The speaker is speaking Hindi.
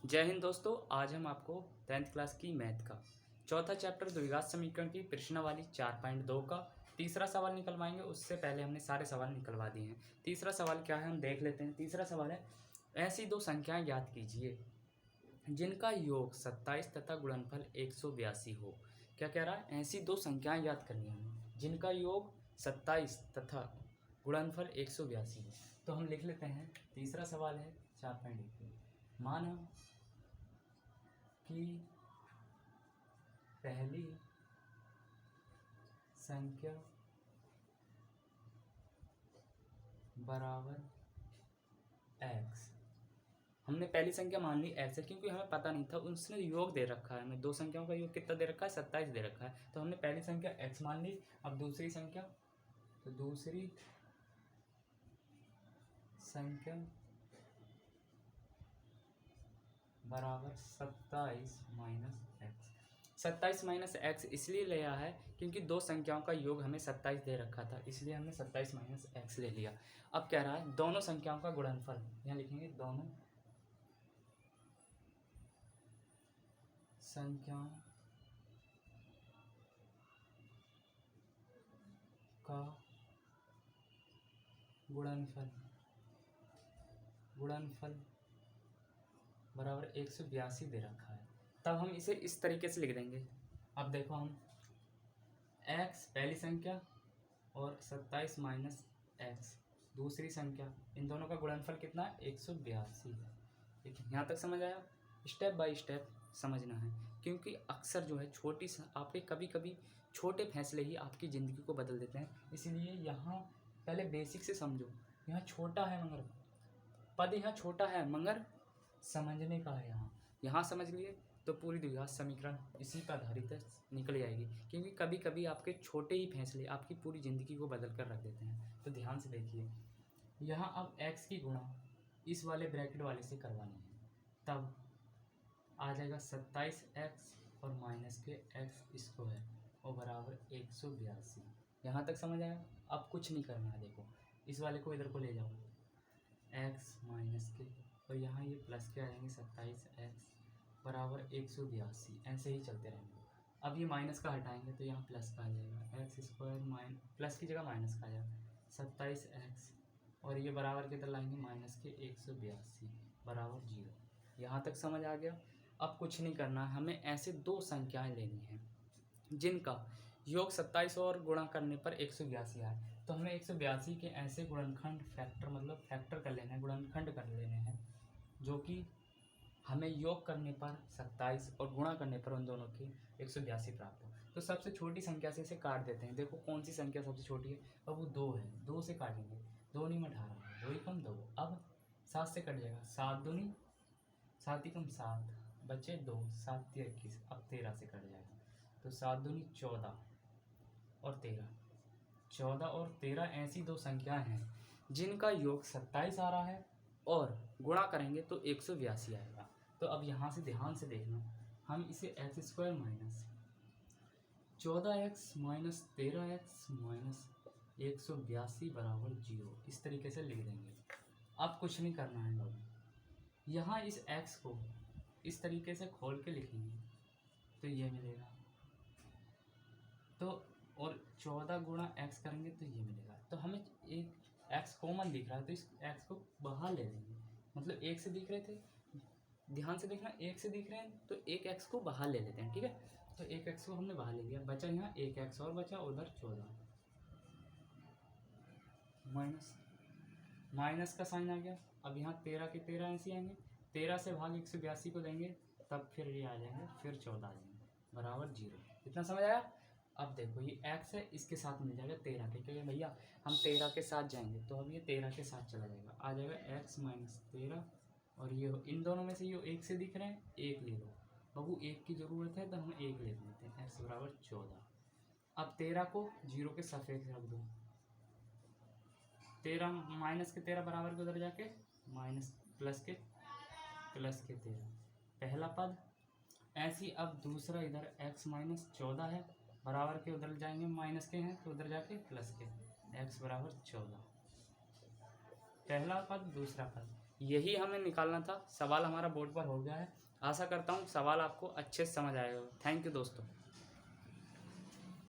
जय हिंद दोस्तों। आज हम आपको 10th क्लास की मैथ का चौथा चैप्टर द्विघात समीकरण की प्रश्नावली 4.2 का तीसरा सवाल निकलवाएंगे। उससे पहले हमने सारे सवाल निकलवा दिए हैं। तीसरा सवाल क्या है हम देख लेते हैं। तीसरा सवाल है, ऐसी दो संख्याएं ज्ञात कीजिए जिनका योग 27 तथा गुणनफल 182 हो। क्या कह रहा है? ऐसी दो संख्याएं ज्ञात करनी है जिनका योग 27 तथा गुणनफल 182 हो। तो हम लिख लेते हैं। तीसरा सवाल है 4.1, माना कि पहली संख्या बराबर x। हमने पहली संख्या मान ली x है क्योंकि हमें पता नहीं था, उसने योग दे रखा है, हमें दो संख्याओं का योग कितना दे रखा है, 27 दे रखा है। तो हमने पहली संख्या x मान ली। अब दूसरी संख्या, तो दूसरी संख्या बराबर 27 माइनस एक्स। 27 माइनस एक्स इसलिए लिया है क्योंकि दो संख्याओं का योग हमें 27 दे रखा था, इसलिए हमने 27 माइनस एक्स ले लिया। अब कह रहा है दोनों संख्याओं का गुणनफल, यहाँ लिखेंगे दोनों संख्याओं का गुणनफल बराबर 182 दे रखा है। तब हम इसे इस तरीके से लिख देंगे। अब देखो, हम x पहली संख्या और 27 माइनस एक्स दूसरी संख्या, इन दोनों का गुणनफल कितना है? 182 है। देखिए यहाँ तक समझ आया? स्टेप बाय स्टेप समझना है, क्योंकि अक्सर जो है आपके कभी कभी छोटे फैसले ही आपकी ज़िंदगी को बदल देते हैं। इसीलिए यहाँ पहले बेसिक से समझो। यहाँ छोटा है मगर पद, यहाँ छोटा है मगर समझने का है। यहाँ समझ लिए तो पूरी द्विघात समीकरण इसी पर आधारित निकल जाएगी, क्योंकि कभी कभी आपके छोटे ही फैसले आपकी पूरी ज़िंदगी को बदल कर रख देते हैं। तो ध्यान से देखिए, यहाँ अब x की गुणा इस वाले ब्रैकेट वाले से करवानी है, तब आ जाएगा 27x और माइनस के x² और बराबर 182। यहाँ तक समझ आया? अब कुछ नहीं करना है। देखो इस वाले को इधर को ले जाओ, x माइनस के और यहाँ ये प्लस के आ जाएंगे, 27x बराबर 182। ऐसे ही चलते रहेंगे। अब ये माइनस का हटाएंगे तो यहाँ प्लस का आ जाएगा, x² प्लस की जगह माइनस का आ जाएगा 27x और ये बराबर कितना लाएंगे? माइनस के 182 बराबर 0। यहाँ तक समझ आ गया? अब कुछ नहीं करना है, हमें ऐसे दो संख्याएं लेनी हैं जिनका योग 27 और गुणा करने पर 182 आए। तो हमें 182 के ऐसे गुणनखंड फैक्टर कर लेना है, गुणनखंड कर लेने हैं जो कि हमें योग करने पर 27 और गुणा करने पर उन दोनों की 182 प्राप्त हो। तो सबसे छोटी संख्या से इसे काट देते हैं। देखो कौन सी संख्या सबसे छोटी है? अब वो 2 है, 2 से काटेंगे, 2 नहीं 18, 2 ही कम 2। अब 7 से कट जाएगा, 7 दूनी 7 ही कम 7, बचे 2, 7 या 21। अब 13 से कट जाएगा, तो 7 दूनी 14 और 13, 14 और 13 ऐसी दो संख्याएं हैं जिनका योग 27 आ रहा है और गुणा करेंगे तो 182 आएगा। तो अब यहाँ से ध्यान से देखना, हम इसे x² minus 14x minus 13x minus 182 बराबर 0 इस तरीके से लिख देंगे। अब कुछ नहीं करना है लोग, यहाँ इस x को इस तरीके से खोल के लिखेंगे तो ये मिलेगा, तो और 14 गुणा x करेंगे तो ये मिलेगा। तो हमें एक x कॉमन दिख रहा है तो इस x को बाहर ले लेंगे, मतलब एक से दिख रहे थे, ध्यान से देखना, एक से दिख रहे हैं तो एक x को बाहर ले लेते हैं। ठीक है, तो एक x को हमने बाहर ले लिया, बचा यहाँ एक x और बचा उधर 14, माइनस का साइन आ गया। अब यहाँ 13 के 13 ऐसे आएंगे, 13 से भाग 182 को देंगे तब फिर ये आ जाएंगे, फिर 14 आ जाएंगे बराबर 0। इतना समझ आया? अब देखो ये x है, इसके साथ मिल जाएगा 13 के, क्योंकि भैया हम 13 के साथ जाएंगे तो अब ये 13 के साथ चला जाएगा, आ जाएगा x माइनस 13 और ये इन दोनों में से ये एक से दिख रहे हैं, एक ले लो बाबू, एक की ज़रूरत है तो हम एक ले लेते हैं, x बराबर 14। अब 13 को 0 के सफ़ेद रख दो, 13 माइनस के 13 बराबर के उधर जाके माइनस प्लस के 13 पहला पद। ऐसी अब दूसरा इधर x माइनस 14 है, बराबर के उधर जाएंगे, माइनस के हैं तो उधर जाके प्लस के, x बराबर 14 पहला पद दूसरा पद। यही हमें निकालना था। सवाल हमारा बोर्ड पर हो गया है। आशा करता हूँ सवाल आपको अच्छे से समझ आएगा। थैंक यू दोस्तों।